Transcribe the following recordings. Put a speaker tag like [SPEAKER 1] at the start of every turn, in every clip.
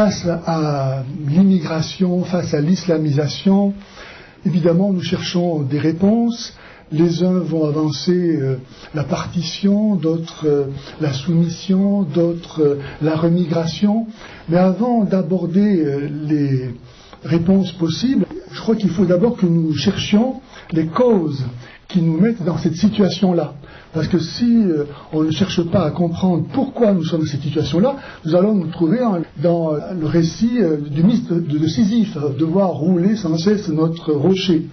[SPEAKER 1] face à l'immigration, face à l'islamisation, évidemment, nous cherchons des réponses. Les uns vont avancer la partition, d'autres la soumission, d'autres la remigration. Mais avant d'aborder les réponses possibles, je crois qu'il faut d'abord que nous cherchions les causes qui nous mettent dans cette situation-là. Parce que si on ne cherche pas à comprendre pourquoi nous sommes dans cette situation-là, nous allons nous trouver dans le récit du mythe de Sisyphe, devoir rouler sans cesse notre rocher.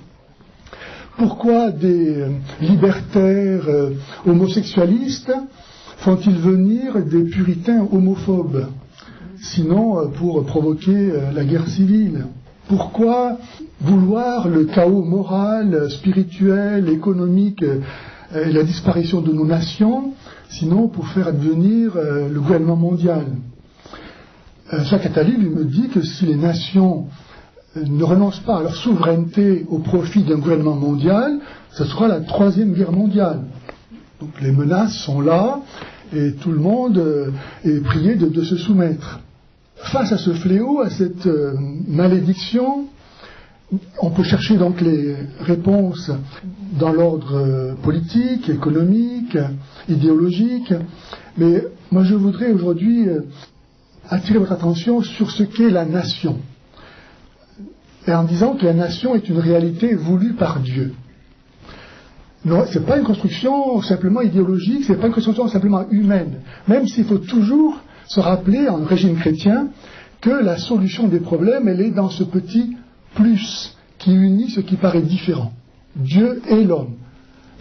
[SPEAKER 1] Pourquoi des libertaires homosexualistes font-ils venir des puritains homophobes, sinon pour provoquer la guerre civile? Pourquoi vouloir le chaos moral, spirituel, économique et la disparition de nos nations, sinon pour faire advenir le gouvernement mondial? Jacques Attali lui me dit que si les nations ne renoncent pas à leur souveraineté au profit d'un gouvernement mondial, ce sera la troisième guerre mondiale. Donc les menaces sont là et tout le monde est prié de se soumettre. Face à ce fléau, à cette malédiction, on peut chercher donc les réponses dans l'ordre politique, économique, idéologique, mais moi je voudrais aujourd'hui attirer votre attention sur ce qu'est la nation, et en disant que la nation est une réalité voulue par Dieu. Non, ce n'est pas une construction simplement idéologique, ce n'est pas une construction simplement humaine, même s'il faut toujours se rappeler en régime chrétien que la solution des problèmes, elle est dans ce petit plus qui unit ce qui paraît différent. Dieu et l'homme.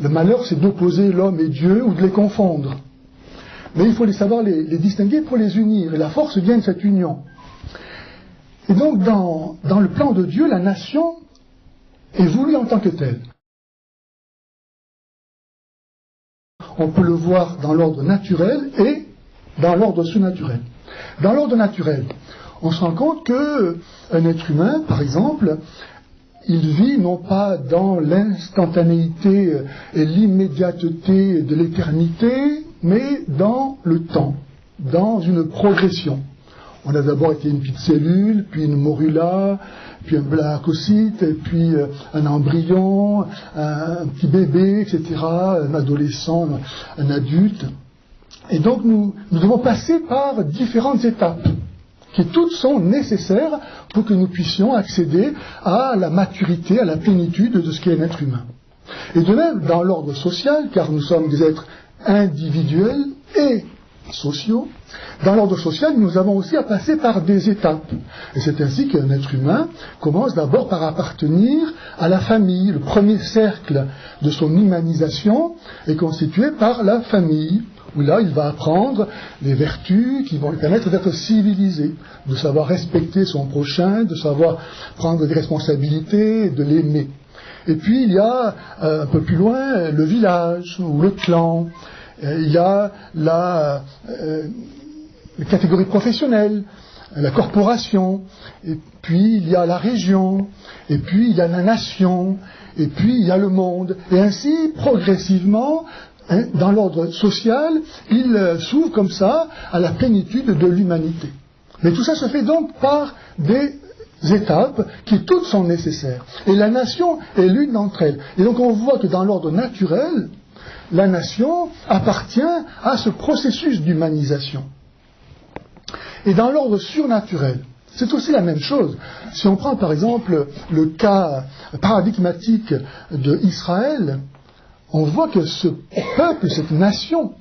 [SPEAKER 1] Le malheur, c'est d'opposer l'homme et Dieu ou de les confondre. Mais il faut savoir les distinguer pour les unir. Et la force vient de cette union. Et donc, dans le plan de Dieu, la nation est voulue en tant que telle. On peut le voir dans l'ordre naturel et dans l'ordre surnaturel. Dans l'ordre naturel, on se rend compte qu'un être humain, par exemple, il vit non pas dans l'instantanéité et l'immédiateté de l'éternité, mais dans le temps, dans une progression. On a d'abord été une petite cellule, puis une morula, puis un blacocyte, et puis un embryon, un petit bébé, etc., un adolescent, un adulte. Et donc nous devons passer par différentes étapes, qui toutes sont nécessaires pour que nous puissions accéder à la maturité, à la plénitude de ce qu'est un être humain. Et de même, dans l'ordre social, car nous sommes des êtres individuels et sociaux, dans l'ordre social, nous avons aussi à passer par des étapes. Et c'est ainsi qu'un être humain commence d'abord par appartenir à la famille. Le premier cercle de son humanisation est constitué par la famille, où là, il va apprendre les vertus qui vont lui permettre d'être civilisé, de savoir respecter son prochain, de savoir prendre des responsabilités, de l'aimer. Et puis, il y a, un peu plus loin, le village, ou le clan. Il y a la catégorie professionnelle, la corporation, et puis il y a la région, et puis il y a la nation, et puis il y a le monde. Et ainsi, progressivement, dans l'ordre social, il s'ouvre comme ça à la plénitude de l'humanité. Mais tout ça se fait donc par des étapes qui toutes sont nécessaires. Et la nation est l'une d'entre elles. Et donc on voit que dans l'ordre naturel, la nation appartient à ce processus d'humanisation. Et dans l'ordre surnaturel, c'est aussi la même chose. Si on prend par exemple le cas paradigmatique d'Israël, on voit que ce peuple, cette nation,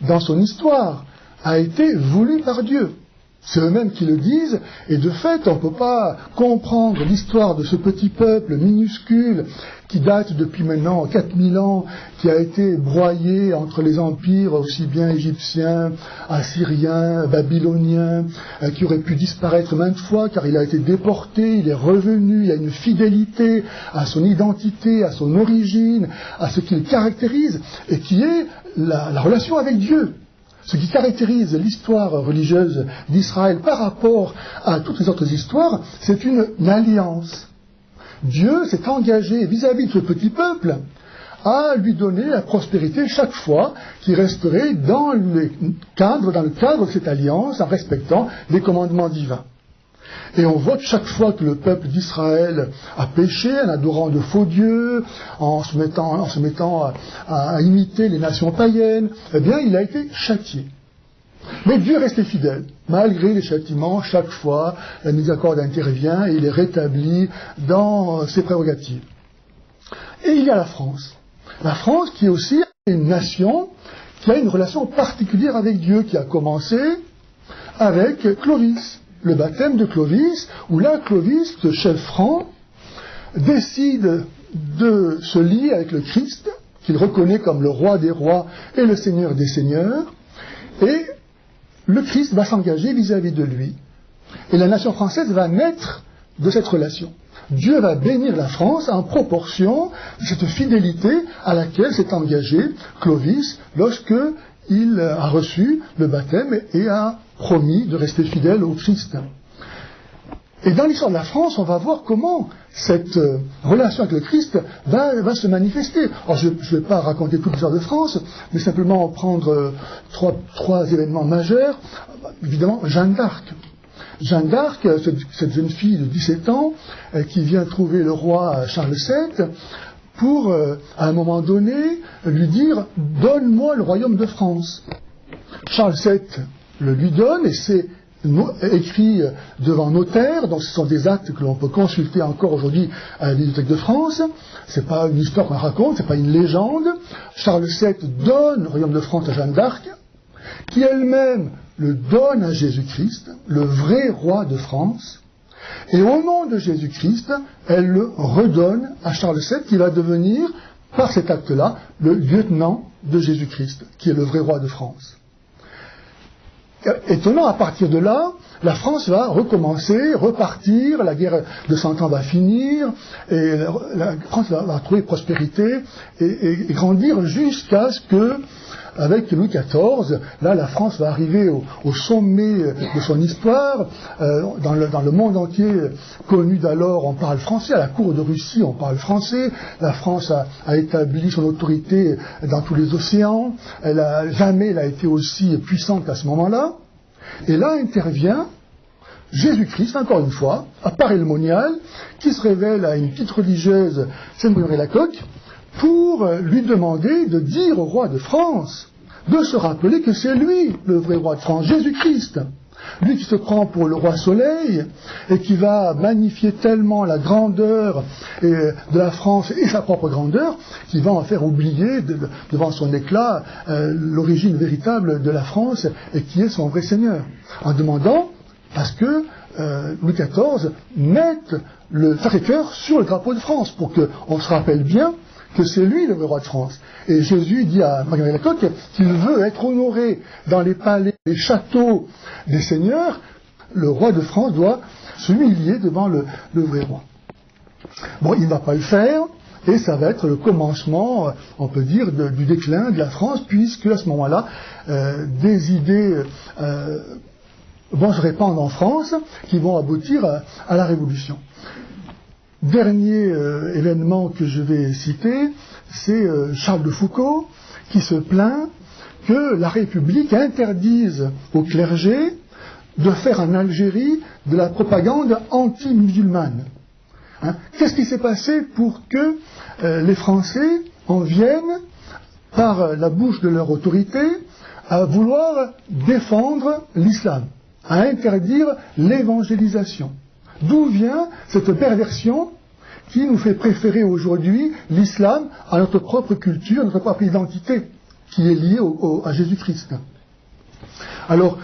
[SPEAKER 1] dans son histoire, a été voulu par Dieu. C'est eux-mêmes qui le disent, et de fait, on ne peut pas comprendre l'histoire de ce petit peuple minuscule qui date depuis maintenant 4000 ans, qui a été broyé entre les empires aussi bien égyptiens, assyriens, babyloniens, qui aurait pu disparaître maintes fois car il a été déporté, il est revenu, il a une fidélité à son identité, à son origine, à ce qui le caractérise, et qui est la relation avec Dieu. Ce qui caractérise l'histoire religieuse d'Israël par rapport à toutes les autres histoires, c'est une alliance. Dieu s'est engagé vis-à-vis de ce petit peuple à lui donner la prospérité chaque fois qu'il resterait dans le cadre de cette alliance en respectant les commandements divins. Et on voit que chaque fois que le peuple d'Israël a péché, en adorant de faux dieux, en se mettant à imiter les nations païennes, eh bien, il a été châtié. Mais Dieu est resté fidèle. Malgré les châtiments, chaque fois, la miséricorde intervient et il est rétabli dans ses prérogatives. Et il y a la France. La France qui est aussi une nation qui a une relation particulière avec Dieu, qui a commencé avec Clovis. Le baptême de Clovis, où là, Clovis, ce chef franc, décide de se lier avec le Christ, qu'il reconnaît comme le roi des rois et le seigneur des seigneurs, et le Christ va s'engager vis-à-vis de lui. Et la nation française va naître de cette relation. Dieu va bénir la France en proportion de cette fidélité à laquelle s'est engagé Clovis lorsque il a reçu le baptême et a promis de rester fidèle au Christ. Et dans l'histoire de la France, on va voir comment cette relation avec le Christ va se manifester. Alors je ne vais pas raconter toute l'histoire de France, mais simplement prendre trois événements majeurs. Évidemment, Jeanne d'Arc. Jeanne d'Arc, cette jeune fille de 17 ans, qui vient trouver le roi Charles VII pour, à un moment donné, lui dire « Donne-moi le royaume de France ». Charles VII le lui donne, et c'est écrit devant notaire, donc ce sont des actes que l'on peut consulter encore aujourd'hui à la Bibliothèque de France. C'est pas une histoire qu'on raconte, c'est pas une légende. Charles VII donne le royaume de France à Jeanne d'Arc, qui elle-même le donne à Jésus-Christ, le vrai roi de France, et au nom de Jésus-Christ, elle le redonne à Charles VII, qui va devenir, par cet acte-là, le lieutenant de Jésus-Christ, qui est le vrai roi de France. Étonnant, à partir de là, la France va recommencer, repartir, la guerre de 100 ans va finir, et la France va trouver prospérité et grandir jusqu'à ce que, avec Louis XIV, là la France va arriver au sommet de son histoire. Dans le monde entier connu d'alors, on parle français. À la cour de Russie, on parle français. La France a établi son autorité dans tous les océans. Jamais elle a été aussi puissante qu'à ce moment-là. Et là intervient Jésus-Christ, encore une fois, apparaît le monial, qui se révèle à une petite religieuse, Sainte-Marie-Lacoque, pour lui demander de dire au roi de France, de se rappeler que c'est lui le vrai roi de France, Jésus-Christ. Lui qui se prend pour le roi soleil et qui va magnifier tellement la grandeur de la France et sa propre grandeur, qu'il va en faire oublier devant son éclat l'origine véritable de la France et qui est son vrai Seigneur. En demandant parce que Louis XIV mette le Sacré-Cœur sur le drapeau de France pour qu'on se rappelle bien que c'est lui le vrai roi de France. Et Jésus dit à Marie-Lacoque qu'il veut être honoré dans les palais, les châteaux des seigneurs. Le roi de France doit s'humilier devant le vrai roi. Bon, il ne va pas le faire, et ça va être le commencement, on peut dire, du déclin de la France, puisque à ce moment-là, des idées vont se répandre en France, qui vont aboutir à la Révolution. Dernier événement que je vais citer, c'est Charles de Foucauld qui se plaint que la République interdise au clergé de faire en Algérie de la propagande anti-musulmane. Qu'est-ce qui s'est passé pour que les Français en viennent, par la bouche de leur autorité, à vouloir défendre l'islam, à interdire l'évangélisation? D'où vient cette perversion qui nous fait préférer aujourd'hui l'islam à notre propre culture, notre propre identité, qui est liée à Jésus-Christ? Alors,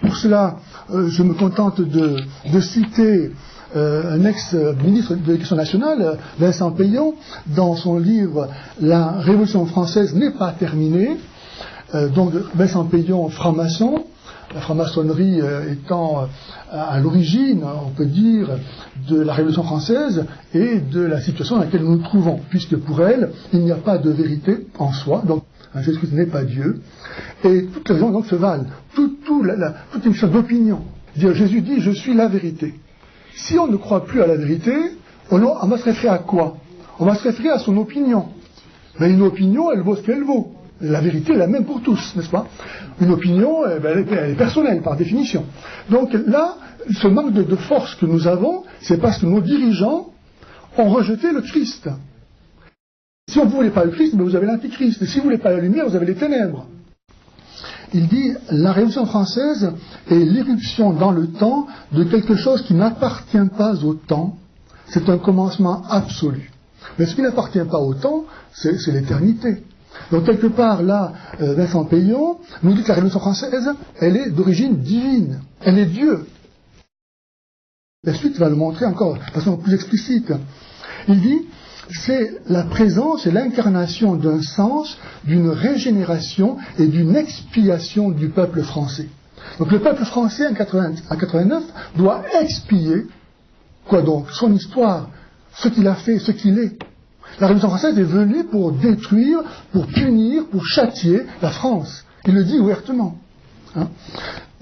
[SPEAKER 1] pour cela, je me contente de citer un ex-ministre de l'Éducation nationale, Vincent Peillon, dans son livre « La Révolution française n'est pas terminée ». Donc, Vincent Peillon, franc-maçon, la franc-maçonnerie étant à l'origine, on peut dire, de la Révolution française et de la situation dans laquelle nous nous trouvons, puisque pour elle, il n'y a pas de vérité en soi, donc Jésus-Christ n'est pas Dieu, et toutes les raisons donc se valent, toute une question d'opinion. Jésus dit « je suis la vérité ». Si on ne croit plus à la vérité, on va se référer à quoi? On va se référer à son opinion. Mais une opinion, elle vaut ce qu'elle vaut. La vérité est la même pour tous, n'est-ce pas? Une opinion, elle est personnelle, par définition. Donc là, ce manque de force que nous avons, c'est parce que nos dirigeants ont rejeté le Christ. Si on ne voulait pas le Christ, vous avez l'Antichrist. Et si vous ne voulez pas la lumière, vous avez les ténèbres. Il dit, la Révolution française est l'irruption dans le temps de quelque chose qui n'appartient pas au temps. C'est un commencement absolu. Mais ce qui n'appartient pas au temps, c'est l'éternité. Donc quelque part, là, Vincent Peillon nous dit que la Révolution française, elle est d'origine divine. Elle est Dieu. La suite va le montrer encore de façon plus explicite. Il dit, c'est la présence et l'incarnation d'un sens, d'une régénération et d'une expiation du peuple français. Donc le peuple français, en 89, doit expier, quoi donc? Son histoire, ce qu'il a fait, ce qu'il est. La Révolution française est venue pour détruire, pour punir, pour châtier la France. Il le dit ouvertement.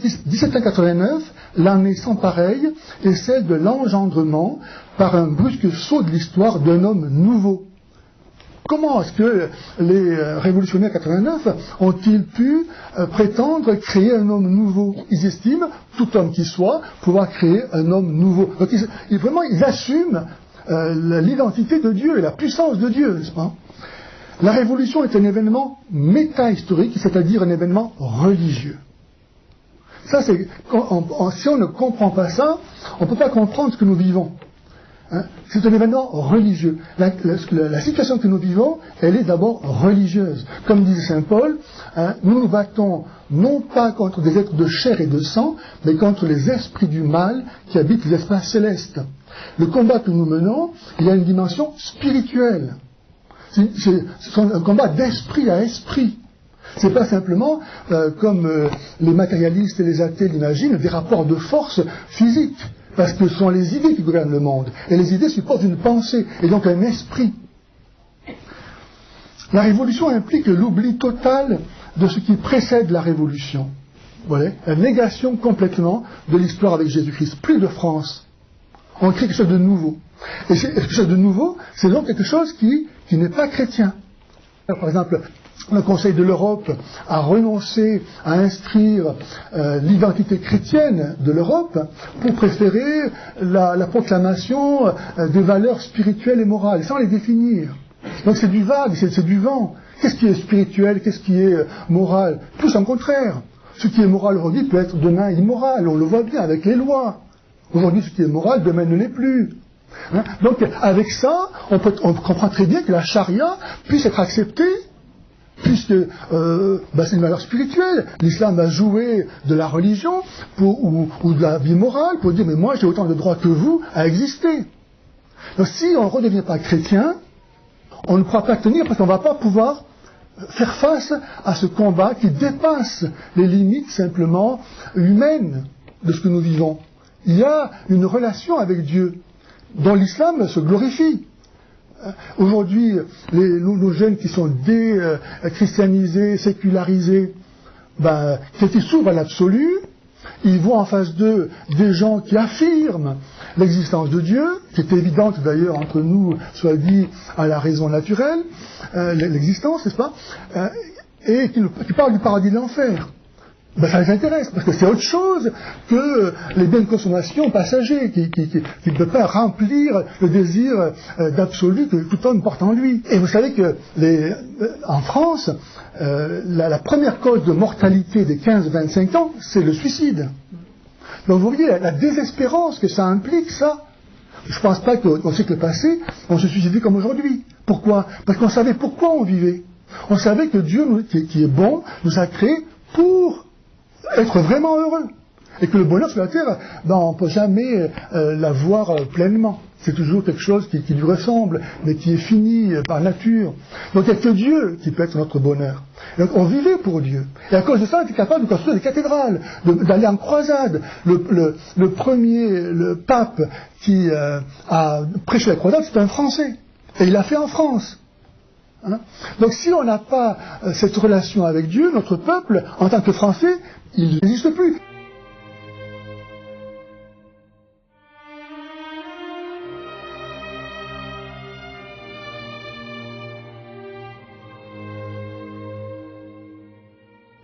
[SPEAKER 1] 1789, l'année sans pareille est celle de l'engendrement par un brusque saut de l'histoire d'un homme nouveau. Comment est-ce que les révolutionnaires 89 ont-ils pu prétendre créer un homme nouveau? Ils estiment, tout homme qui soit, pouvoir créer un homme nouveau. Donc ils assument l'identité de Dieu et la puissance de Dieu, n'est-ce pas? La Révolution est un événement métahistorique, c'est-à-dire un événement religieux. Ça, si on ne comprend pas ça, on ne peut pas comprendre ce que nous vivons. C'est un événement religieux. La situation que nous vivons, elle est d'abord religieuse. Comme disait saint Paul, nous nous battons non pas contre des êtres de chair et de sang, mais contre les esprits du mal qui habitent les espaces célestes. Le combat que nous menons, il y a une dimension spirituelle. C'est un combat d'esprit à esprit. C'est pas simplement, comme les matérialistes et les athées l'imaginent, des rapports de force physiques. Parce que ce sont les idées qui gouvernent le monde. Et les idées supposent une pensée, et donc un esprit. La révolution implique l'oubli total de ce qui précède la révolution. Voilà, la négation complètement de l'histoire avec Jésus-Christ. Plus de France. On crée quelque chose de nouveau. Et quelque chose de nouveau, c'est donc quelque chose qui n'est pas chrétien. Alors, par exemple, le Conseil de l'Europe a renoncé à inscrire l'identité chrétienne de l'Europe pour préférer la proclamation des valeurs spirituelles et morales, sans les définir. Donc c'est du vague, c'est du vent. Qu'est-ce qui est spirituel, qu'est-ce qui est moral? Tout son contraire. Ce qui est moral aujourd'hui peut être demain immoral, on le voit bien avec les lois. Aujourd'hui ce qui est moral, demain ne l'est plus. Donc avec ça, on comprend très bien que la charia puisse être acceptée, puisque c'est une valeur spirituelle. L'islam a joué de la religion ou de la vie morale pour dire mais moi j'ai autant de droits que vous à exister. Donc si on ne redevient pas chrétien, on ne pourra pas tenir parce qu'on ne va pas pouvoir faire face à ce combat qui dépasse les limites simplement humaines de ce que nous vivons. Il y a une relation avec Dieu dont l'islam se glorifie. Aujourd'hui, nos jeunes qui sont déchristianisés, sécularisés, qui s'ouvrent à l'absolu, ils voient en face d'eux des gens qui affirment l'existence de Dieu, qui est évidente d'ailleurs entre nous, soit dit à la raison naturelle, l'existence, n'est-ce pas, et qui parlent du paradis de l'enfer. Ça les intéresse, parce que c'est autre chose que les biens de consommation passagers, qui ne peuvent pas remplir le désir d'absolu que tout homme porte en lui. Et vous savez que en France, la première cause de mortalité des 15-25 ans, c'est le suicide. Donc vous voyez la désespérance que ça implique, ça. Je ne pense pas qu'au siècle passé, on se suicidait comme aujourd'hui. Pourquoi? Parce qu'on savait pourquoi on vivait. On savait que Dieu, qui est bon, nous a créés pour être vraiment heureux. Et que le bonheur sur la terre, on ne peut jamais l'avoir pleinement. C'est toujours quelque chose qui lui ressemble, mais qui est fini par nature. Donc il n'y a que Dieu qui peut être notre bonheur. Donc on vivait pour Dieu. Et à cause de ça, on était capable de construire des cathédrales, d'aller en croisade. Le pape qui a prêché la croisade, c'est un Français. Et il l'a fait en France. Donc si on n'a pas cette relation avec Dieu, notre peuple, en tant que Français, il n'existe plus.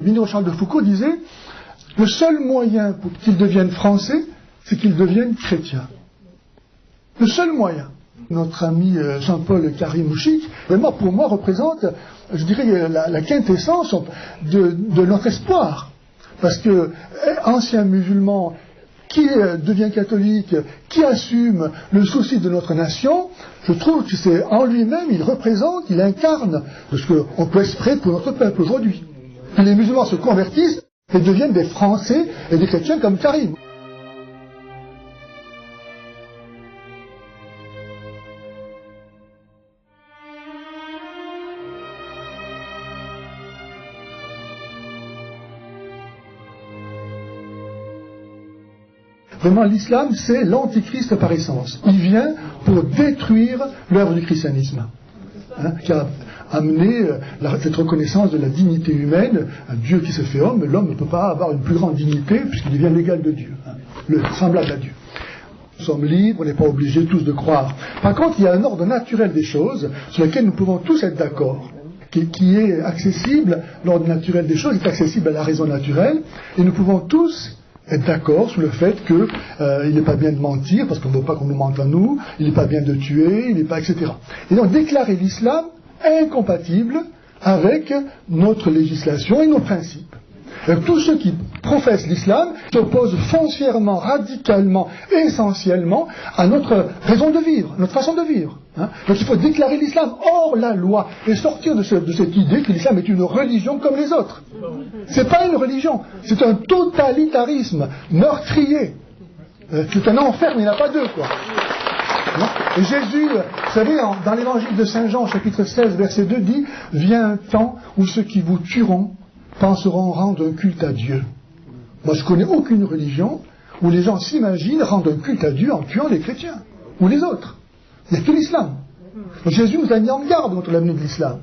[SPEAKER 1] Émile Charles de Foucault disait « Le seul moyen pour qu'ils deviennent français, c'est qu'ils deviennent chrétiens. » Le seul moyen. Notre ami Jean-Paul Karimouchik, vraiment pour moi, représente, je dirais, la quintessence de notre espoir. Parce que, ancien musulman, qui devient catholique, qui assume le souci de notre nation, je trouve que c'est en lui-même, il représente, il incarne ce qu'on peut espérer pour notre peuple aujourd'hui. Que les musulmans se convertissent et deviennent des Français et des chrétiens comme Karim. Vraiment, l'islam, c'est l'antichrist par essence. Il vient pour détruire l'œuvre du christianisme, qui a amené cette reconnaissance de la dignité humaine. Un Dieu qui se fait homme, l'homme ne peut pas avoir une plus grande dignité puisqu'il devient l'égal de Dieu, le semblable à Dieu. Nous sommes libres, on n'est pas obligés tous de croire. Par contre, il y a un ordre naturel des choses sur lequel nous pouvons tous être d'accord, qui est accessible. L'ordre naturel des choses est accessible à la raison naturelle, et nous pouvons tous être d'accord sur le fait qu'il n'est pas bien de mentir, parce qu'on ne veut pas qu'on nous mente à nous, il n'est pas bien de tuer, il n'est pas, etc. Et donc déclarer l'islam incompatible avec notre législation et nos principes. Tous ceux qui professent l'islam s'opposent foncièrement, radicalement, essentiellement à notre raison de vivre, notre façon de vivre. Donc il faut déclarer l'islam hors la loi et sortir de cette idée que l'islam est une religion comme les autres. C'est pas une religion, c'est un totalitarisme meurtrier. C'est un enfer, mais il n'y en a pas deux, quoi. Et Jésus, vous savez, dans l'évangile de Saint Jean, chapitre 16, verset 2, dit « Vient un temps où ceux qui vous tueront penseront rendre un culte à Dieu. » Moi, je connais aucune religion où les gens s'imaginent rendre un culte à Dieu en tuant les chrétiens ou les autres. Il n'y a que l'islam. Donc Jésus nous a mis en garde contre l'avenir de l'islam.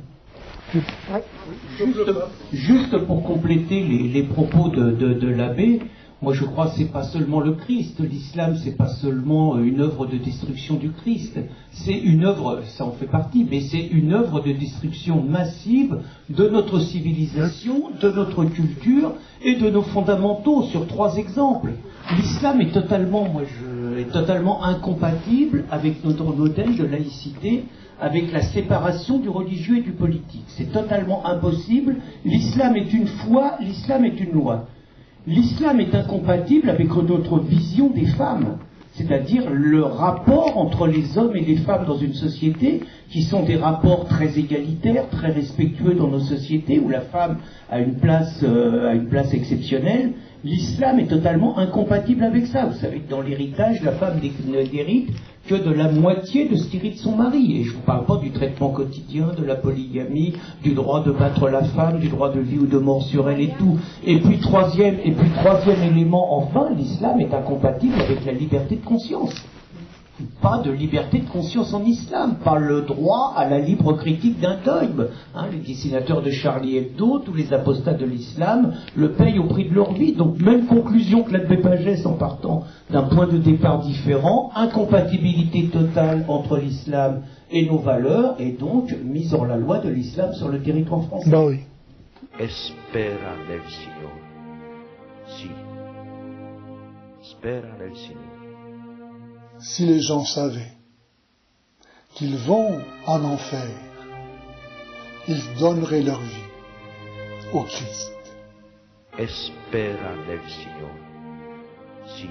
[SPEAKER 2] Juste pour compléter les propos de l'abbé, moi je crois que c'est pas seulement le Christ. L'islam, c'est pas seulement une œuvre de destruction du Christ. C'est une œuvre, ça en fait partie, mais c'est une œuvre de destruction massive de notre civilisation, de notre culture et de nos fondamentaux. Sur 3 exemples. L'islam est totalement incompatible avec notre modèle de laïcité, avec la séparation du religieux et du politique. C'est totalement impossible. L'islam est une foi, l'islam est une loi. L'islam est incompatible avec notre vision des femmes, c'est-à-dire le rapport entre les hommes et les femmes dans une société, qui sont des rapports très égalitaires, très respectueux dans nos sociétés, où la femme a une place exceptionnelle. L'islam est totalement incompatible avec ça. Vous savez que dans l'héritage, la femme n'hérite que de la moitié de ce qu'hérite son mari. Et je ne vous parle pas du traitement quotidien, de la polygamie, du droit de battre la femme, du droit de vie ou de mort sur elle et tout. Et puis troisième élément, enfin, l'islam est incompatible avec la liberté de conscience. Pas de liberté de conscience en islam, pas le droit à la libre critique d'un dogme. Les dessinateurs de Charlie Hebdo, tous les apostats de l'islam, le payent au prix de leur vie. Donc même conclusion que l'abbé Pagès en partant d'un point de départ différent, incompatibilité totale entre l'islam et nos valeurs, et donc mise en la loi de l'islam sur le territoire français.
[SPEAKER 1] Ben oui.
[SPEAKER 3] Espera nel Signore. Si. Spera nel Signore.
[SPEAKER 1] Si les gens savaient qu'ils vont en enfer, ils donneraient leur vie au Christ.
[SPEAKER 3] Espera nel Signore. Si.